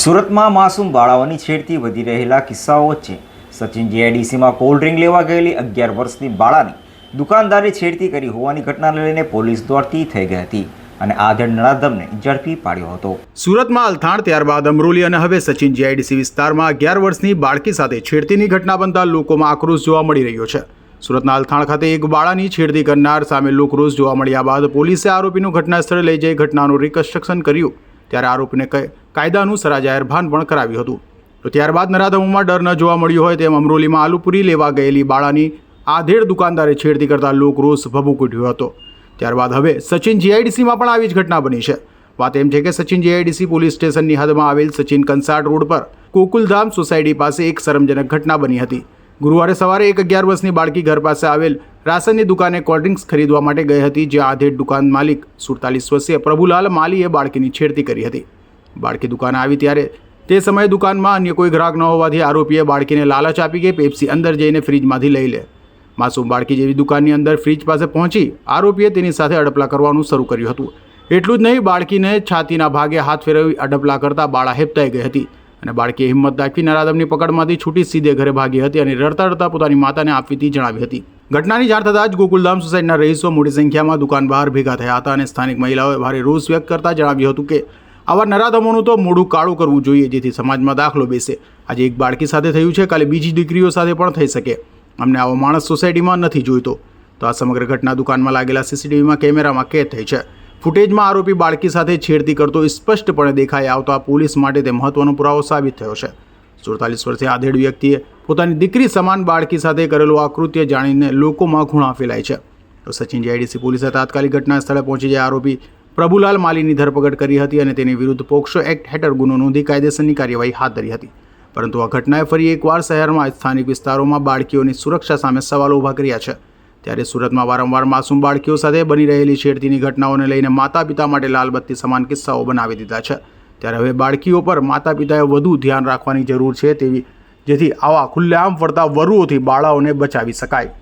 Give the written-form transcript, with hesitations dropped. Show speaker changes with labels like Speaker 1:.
Speaker 1: સુરતમાં માસૂમ બાળાઓની છેડતી વધી રહેલા કિસ્સાઓ વચ્ચે સચિન જીઆઈડીસીમાં કોલ્ડ ડ્રિંક લેવા ગયેલી 11 વર્ષની બાળાની દુકાનદારે છેડતી કરી હોવાની ઘટનાને લઈને પોલીસ દોડતી થઈ ગઈ હતી અને આધેડ નરાધમને ઝડપી પાડ્યો હતો.
Speaker 2: સુરતમાં અલથાણ, ત્યારબાદ અમરોલી અને હવે સચિન જીઆઈડીસી વિસ્તારમાં 11 વર્ષની બાળકી સાથે છેડતીની ઘટના બનતા લોકોમાં આક્રોશ જોવા મળી રહ્યો છે. સુરતના અલથાણ ખાતે એક બાળાની છેડતી કરનાર સામે લોકરોષ જોવા મળ્યા બાદ પોલીસે આરોપીનું ઘટના સ્થળે લઈ જઈ ઘટનાનું રિકન્સ્ટ્રક્શન કર્યું. ત્યારે આરોપીને કાયદાનું સરાજાહેર ભાન પણ કરાવ્યું હતું. તો ત્યારબાદ નરાધમોમાં ડર ન જોવા મળ્યો હોય તેમ અમરોલીમાં આલુપુરી લેવા ગયેલી બાળાની આધેડ દુકાનદારે છેડતી કરતા લોકરોષ ભભૂકી ઉઠ્યો હતો. ત્યારબાદ હવે સચિન જીઆઈડીસીમાં પણ આવી જ ઘટના બની છે. વાત એમ છે કે સચિન જીઆઈડીસી પોલીસ સ્ટેશનની હદમાં આવેલ સચિન કંસાટ રોડ પર ગોકુલધામ સોસાયટી પાસે એક શરમજનક ઘટના બની હતી. ગુરુવારે સવારે એક 11 વર્ષની બાળકી ઘર પાસે આવેલ રાશનની દુકાને કોલ્ડ્રિંક્સ ખરીદવા માટે ગઈ હતી, જ્યાં આધેડ દુકાન માલિક 47 વર્ષીય પ્રભુલાલ માલીએ બાળકીની છેડતી કરી હતી. બાળકી દુકાને આવી ત્યારે તે સમયે દુકાનમાં અન્ય કોઈ ગ્રાહક ન હોવાથી આરોપીએ બાળકીને લાલચ આપી કે પેપ્સી અંદર જઈને ફ્રીજમાંથી લઈ લે. માસૂમ બાળકી જેવી દુકાનની અંદર ફ્રીજ પાસે પહોંચી આરોપીએ તેની સાથે અડપલા કરવાનું શરૂ કર્યું હતું. એટલું જ નહીં, બાળકીને છાતીના ભાગે હાથ ફેરવી અડપલા કરતા બાળા હેબતાઈ ગઈ હતી અને બાળકીએ હિંમત દાખવી નરાધમની પકડમાંથી છૂટી સીધે ઘરે ભાગી હતી અને રડતા રડતા પોતાની માતાને આપવીતી જણાવી હતી. ઘટનાની જાણ થતાં જ ગોકુલધામ સોસાયટીના રહીશો મોટી સંખ્યામાં દુકાન બહાર ભેગા થયા હતા અને સ્થાનિક મહિલાઓએ ભારે રોષ વ્યક્ત કરતા જણાવ્યું હતું કે આવા નરાધમોનું તો મોઢું કાળું કરવું જોઈએ, જેથી સમાજમાં દાખલો બેસે. આજે એક બાળકી સાથે થયું છે, કાલે બીજી દીકરીઓ સાથે પણ થઈ શકે. અમને આવો માણસ સોસાયટીમાં નથી જોઈતો. તો આ સમગ્ર ઘટના દુકાનમાં લાગેલા સીસીટીવીમાં કેમેરામાં કેદ થઈ છે. ફૂટેજમાં આરોપી બાળકી સાથે છેડતી કરતો સ્પષ્ટપણે દેખાઈ આવતા પોલીસ માટે તે મહત્વનો પુરાવો સાબિત થયો છે. 47 વર્ષીય આધેડ વ્યક્તિએ પોતાની દીકરી સમાન બાળકી સાથે કરેલું આ કૃત્ય જાણીને લોકોમાં ઘૃણા ફેલાય છે. તો સચિન જીઆઈડીસી પોલીસે તાત્કાલિક ઘટના સ્થળે પહોંચી જઈ આરોપી પ્રભુલાલ માલીની ધરપકડ કરી હતી અને તેની વિરુદ્ધ પોક્સો એક્ટ હેઠળ ગુનો નોંધી કાયદેસરની કાર્યવાહી હાથ ધરી હતી. પરંતુ આ ઘટનાએ ફરી એકવાર શહેરમાં સ્થાનિક વિસ્તારોમાં બાળકીઓની સુરક્ષા સામે સવાલો ઊભા કર્યા છે. ત્યારે સુરતમાં વારંવાર માસૂમ બાળકીઓ સાથે બની રહેલી છેડતીની ઘટનાઓને લઈને માતા પિતા માટે લાલબત્તી સમાન કિસ્સાઓ બનાવી દીધા છે. ત્યારે હવે બાળકીઓ પર માતા પિતાએ વધુ ધ્યાન રાખવાની જરૂર છે જેથી આવા ખુલ્લેઆમ ફરતા વરુઓથી બાળાઓને બચાવી શકાય.